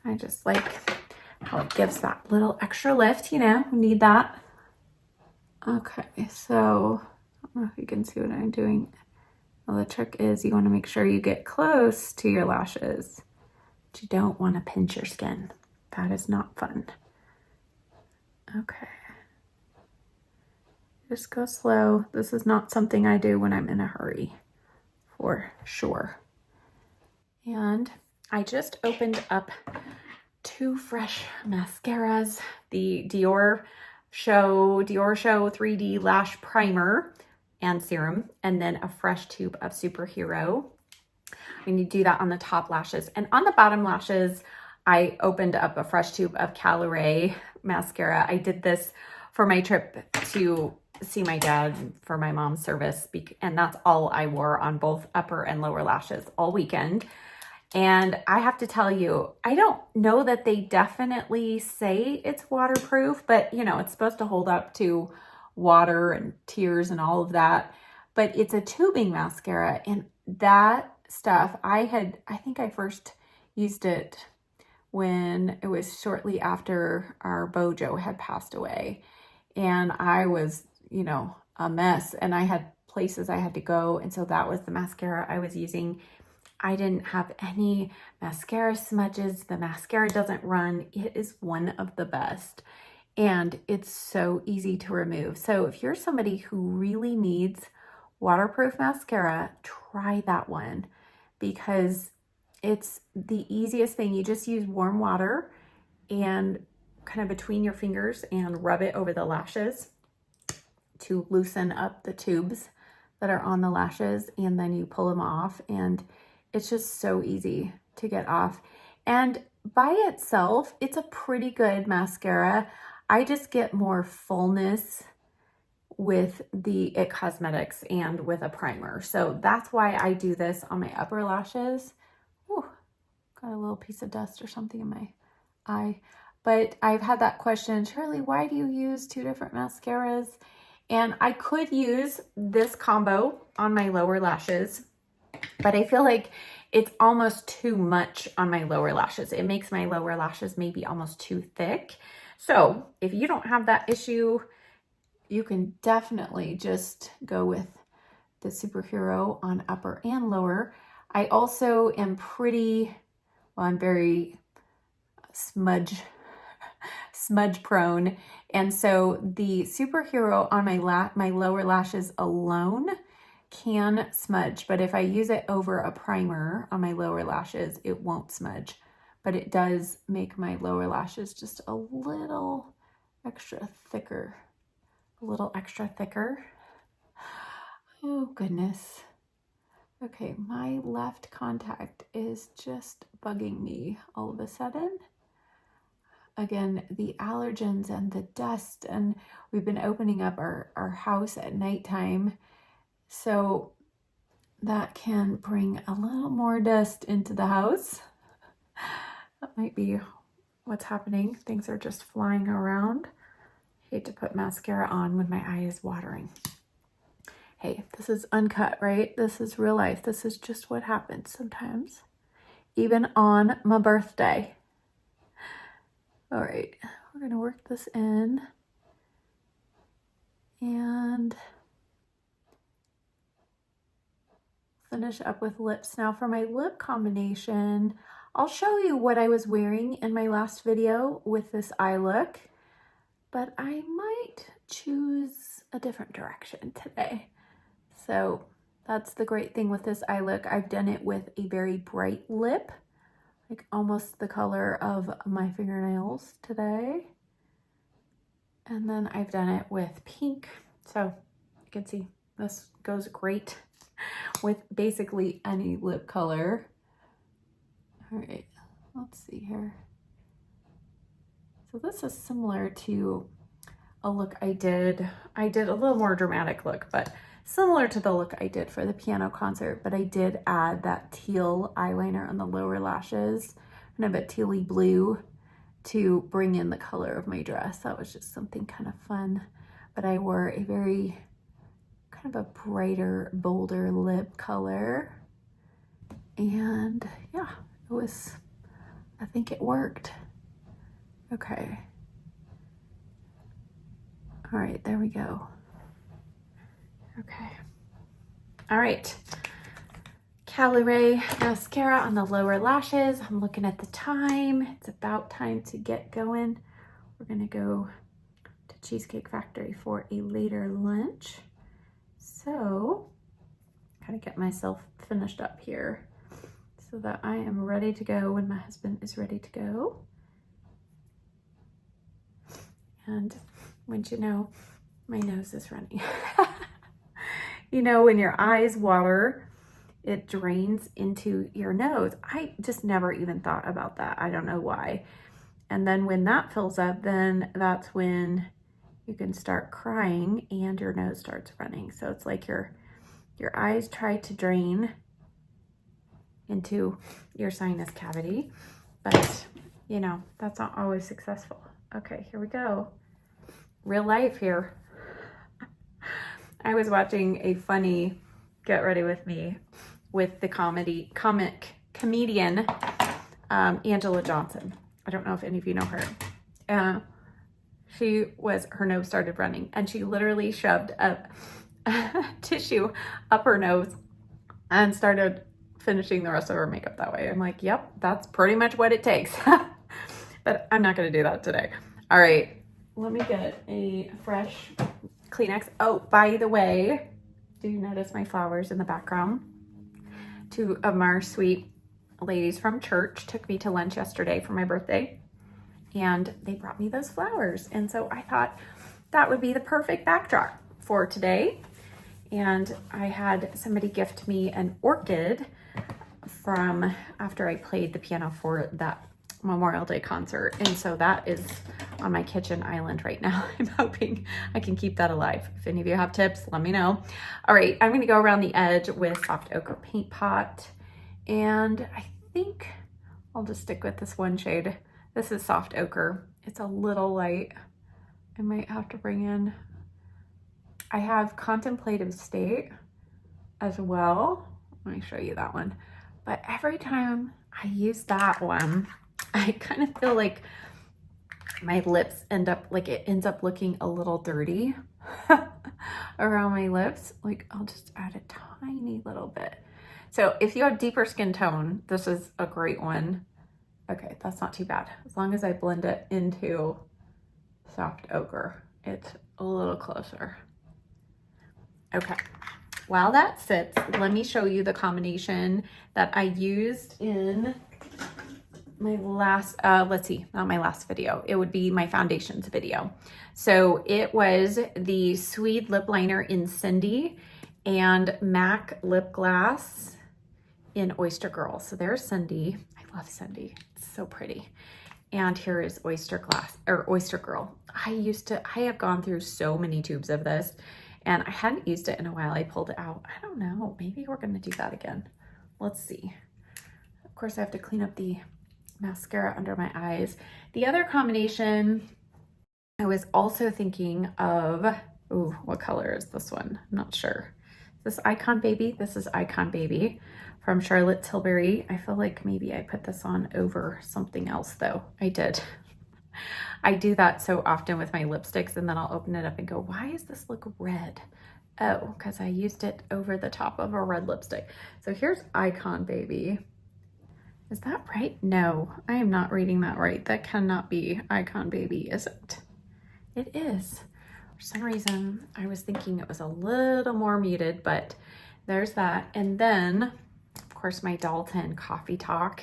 I just like how it gives that little extra lift, you know, we need that. Okay, so I don't know if you can see what I'm doing. Well, the trick is you want to make sure you get close to your lashes, but you don't want to pinch your skin. That is not fun. Okay. Just go slow. This is not something I do when I'm in a hurry, for sure. And I just opened up 2 fresh mascaras, the Dior Show 3D Lash Primer and Serum, and then a fresh tube of Superhero. And you do that on the top lashes. And on the bottom lashes, I opened up a fresh tube of Calorie mascara. I did this for my trip to see my dad for my mom's service, and that's all I wore on both upper and lower lashes all weekend. And I have to tell you, I don't know that they definitely say it's waterproof, but you know, it's supposed to hold up to water and tears and all of that. But it's a tubing mascara, and that stuff, I think I first used it when it was shortly after our Bojo had passed away. And I was, you know, a mess, and I had places I had to go. And so that was the mascara I was using. I didn't have any mascara smudges. The mascara doesn't run. It is one of the best. and it's so easy to remove. So if you're somebody who really needs waterproof mascara, try that one because it's the easiest thing. You just use warm water and kind of between your fingers and rub it over the lashes to loosen up the tubes that are on the lashes, and then you pull them off, and it's just so easy to get off. And by itself, it's a pretty good mascara. I just get more fullness with the IT Cosmetics and with a primer. So that's why I do this on my upper lashes. Ooh, got a little piece of dust or something in my eye. But I've had that question, Shirley, why do you use two different mascaras? And I could use this combo on my lower lashes, but I feel like it's almost too much on my lower lashes. It makes my lower lashes maybe almost too thick. So if you don't have that issue, you can definitely just go with the Superhero on upper and lower. I also am pretty, well, I'm very smudge prone. And so the Superhero on my lower lashes alone can smudge, but if I use it over a primer on my lower lashes, it won't smudge, but it does make my lower lashes just a little extra thicker, Oh goodness. Okay, my left contact is just bugging me all of a sudden. Again, the allergens and the dust, and we've been opening up our house at nighttime, so that can bring a little more dust into the house. That might be what's happening. Things are just flying around. Hate to put mascara on when my eye is watering. Hey, this is uncut, right? This is real life. This is just what happens sometimes, even on my birthday. All right, we're gonna work this in and finish up with lips. Now for my lip combination, I'll show you what I was wearing in my last video with this eye look, but I might choose a different direction today. So that's the great thing with this eye look. I've done it with a very bright lip, like almost the color of my fingernails today. And then I've done it with pink. So you can see this goes great with basically any lip color. All right, let's see here. So this is similar to a look I did. I did a little more dramatic look, but similar to the look I did for the piano concert, but I did add that teal eyeliner on the lower lashes, kind of a tealy blue, to bring in the color of my dress. That was just something kind of fun. But I wore a very kind of a brighter, bolder lip color. And yeah, it was, I think it worked. Okay. All right, there we go. Okay. All right. Caliray mascara on the lower lashes. I'm looking at the time. It's about time to get going. We're gonna go to Cheesecake Factory for a later lunch. So, gotta get myself finished up here so that I am ready to go when my husband is ready to go. And wouldn't you know, my nose is running. You know, when your eyes water, it drains into your nose. I just never even thought about that. I don't know why. And then when that fills up, then that's when you can start crying and your nose starts running. So it's like your eyes try to drain into your sinus cavity, but you know, that's not always successful. Okay, here we go. Real life here. I was watching a funny Get Ready With Me with the comedian Angela Johnson. I don't know if any of you know her. Her nose started running and she literally shoved a tissue up her nose and started finishing the rest of her makeup that way. I'm like, yep, that's pretty much what it takes. But I'm not gonna do that today. All right, let me get a fresh Kleenex. Oh, by the way, do you notice my flowers in the background? Two of our sweet ladies from church took me to lunch yesterday for my birthday, and they brought me those flowers. And so I thought that would be the perfect backdrop for today. And I had somebody gift me an orchid from after I played the piano for that Memorial Day concert. And so that is on my kitchen island right now. I'm hoping I can keep that alive. If any of you have tips, let me know. All right, I'm gonna go around the edge with soft ochre paint pot. And I think I'll just stick with this one shade. This is soft ochre. It's a little light. I might have to bring in, I have contemplative state as well. Let me show you that one. But every time I use that one, I kind of feel like my lips end up, like it ends up looking a little dirty around my lips. Like I'll just add a tiny little bit. So if you have deeper skin tone, this is a great one. Okay, that's not too bad. As long as I blend it into soft ochre, it's a little closer. Okay, while that sits, let me show you the combination that I used in my last, let's see, not my last video. It would be my foundations video. So it was the Swede lip liner in Cindy and MAC lip gloss in Oyster Girl. So there's Cindy. I love Cindy. It's so pretty. And here is Oyster Girl. I have gone through so many tubes of this, and I hadn't used it in a while. I pulled it out. I don't know. Maybe we're going to do that again. Let's see. Of course, I have to clean up the mascara under my eyes. The other combination, I was also thinking of, ooh, what color is this one? I'm not sure. Is this Icon Baby? This is Icon Baby from Charlotte Tilbury. I feel like maybe I put this on over something else though. I did. I do that so often with my lipsticks, and then I'll open it up and go, why does this look red? Oh, because I used it over the top of a red lipstick. So here's Icon Baby. Is that right? No, I am not reading that right. That cannot be Icon Baby, is it? It is. For some reason, I was thinking it was a little more muted, but there's that. And then, of course, my Dalton Coffee Talk.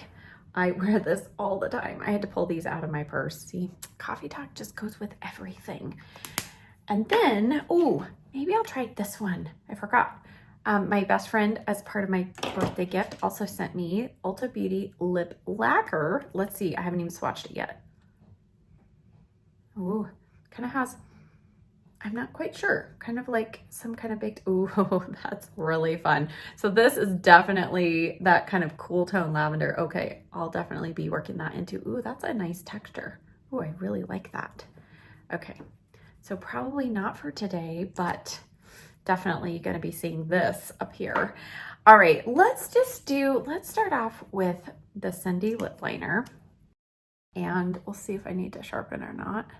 I wear this all the time. I had to pull these out of my purse. See, Coffee Talk just goes with everything. And then, oh, maybe I'll try this one. I forgot. My best friend, as part of my birthday gift, also sent me Ulta Beauty Lip Lacquer. Let's see, I haven't even swatched it yet. Ooh, kind of has, I'm not quite sure, kind of like some kind of baked, ooh, that's really fun. So this is definitely that kind of cool tone lavender. Okay, I'll definitely be working that into, ooh, that's a nice texture. Ooh, I really like that. Okay, so probably not for today, but definitely going to be seeing this up here. All right, let's start off with the Cindy lip liner, and we'll see if I need to sharpen or not.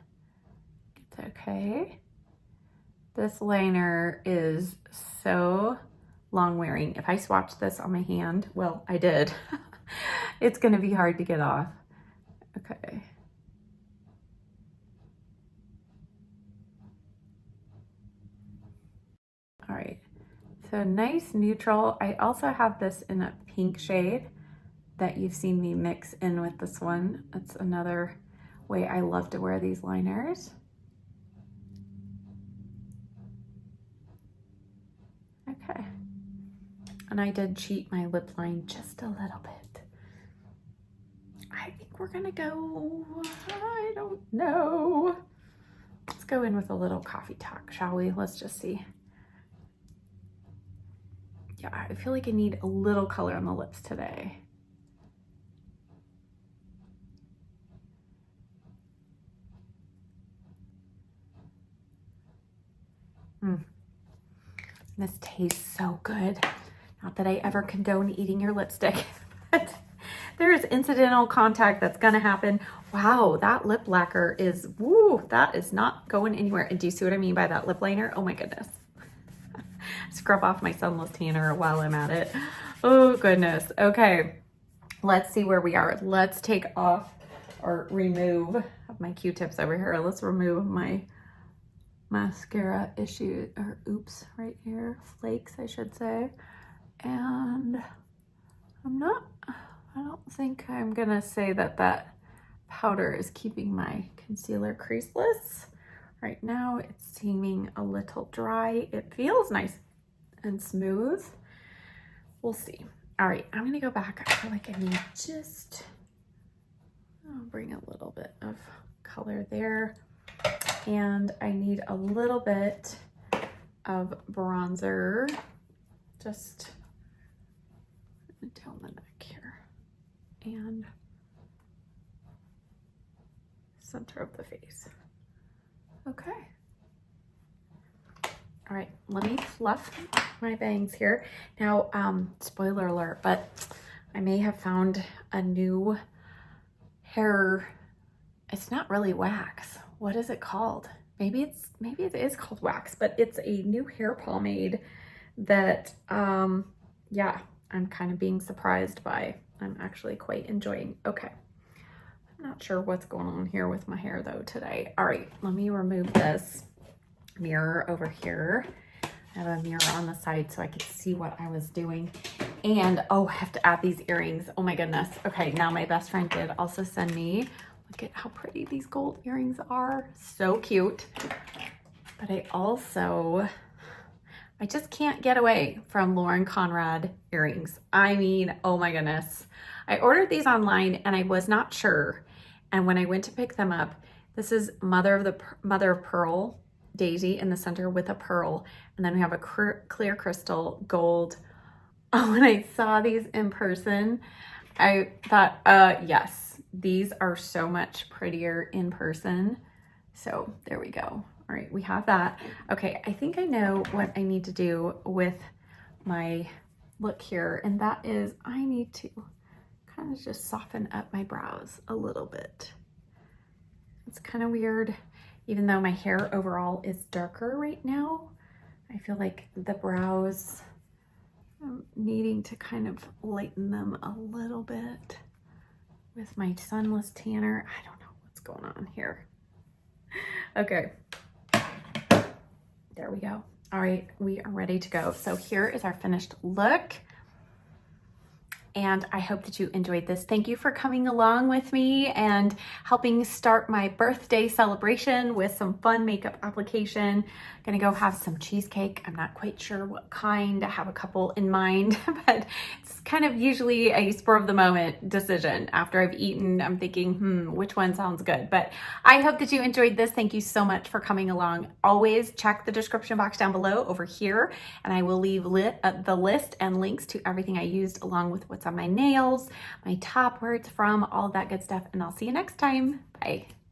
It's okay. This liner is so long wearing. If I swatch this on my hand, well, I did. It's going to be hard to get off. Okay. All right, so nice neutral. I also have this in a pink shade that you've seen me mix in with this one. That's another way I love to wear these liners. Okay, and I did cheat my lip line just a little bit. I think we're gonna go, I don't know. Let's go in with a little Coffee Talk, shall we? Let's just see. Yeah, I feel like I need a little color on the lips today. This tastes so good. Not that I ever condone eating your lipstick, but there is incidental contact that's gonna happen. Wow, that lip lacquer is, woo, that is not going anywhere. And do you see what I mean by that lip liner? Oh my goodness. Scrub off my sunless tanner while I'm at it. Oh goodness. Okay, let's see where we are. Let's take off or remove. How have my Q-tips over here. Let's remove my mascara issue, or oops, right here, flakes, I should say. And I don't think I'm gonna say that that powder is keeping my concealer creaseless. Right now it's seeming a little dry. It feels nice and smooth. We'll see. All right, I'm gonna go back. I feel like I need I'll bring a little bit of color there. And I need a little bit of bronzer, just down the neck here and center of the face. Okay. All right, let me fluff my bangs here. Now, spoiler alert, but I may have found a new hair. It's not really wax. What is it called? Maybe it is called wax, but it's a new hair pomade that, yeah, I'm kind of being surprised by. I'm actually quite enjoying. Okay. I'm not sure what's going on here with my hair though today. All right, let me remove this mirror over here. I have a mirror on the side so I could see what I was doing. And oh, I have to add these earrings. Oh my goodness. Okay, now my best friend did also send me, look at how pretty these gold earrings are. So cute. But I just can't get away from Lauren Conrad earrings. I mean, oh my goodness. I ordered these online and I was not sure. And when I went to pick them up, this is mother of pearl daisy in the center with a pearl. And then we have a clear crystal gold. Oh, when I saw these in person, I thought, yes, these are so much prettier in person. So there we go. All right, we have that. Okay, I think I know what I need to do with my look here, and that is I need to kind of just soften up my brows a little bit. It's kind of weird, even though my hair overall is darker right now. I feel like the brows, I'm needing to kind of lighten them a little bit with my Sunless Tanner. I don't know what's going on here. Okay. There we go. All right, we are ready to go. So here is our finished look. And I hope that you enjoyed this. Thank you for coming along with me and helping start my birthday celebration with some fun makeup application. Gonna go have some cheesecake. I'm not quite sure what kind. I have a couple in mind, but it's kind of usually a spur of the moment decision. After I've eaten, I'm thinking, which one sounds good? But I hope that you enjoyed this. Thank you so much for coming along. Always check the description box down below over here, and I will leave the list and links to everything I used along with what's on my nails, my top, where it's from, all that good stuff. And I'll see you next time. Bye.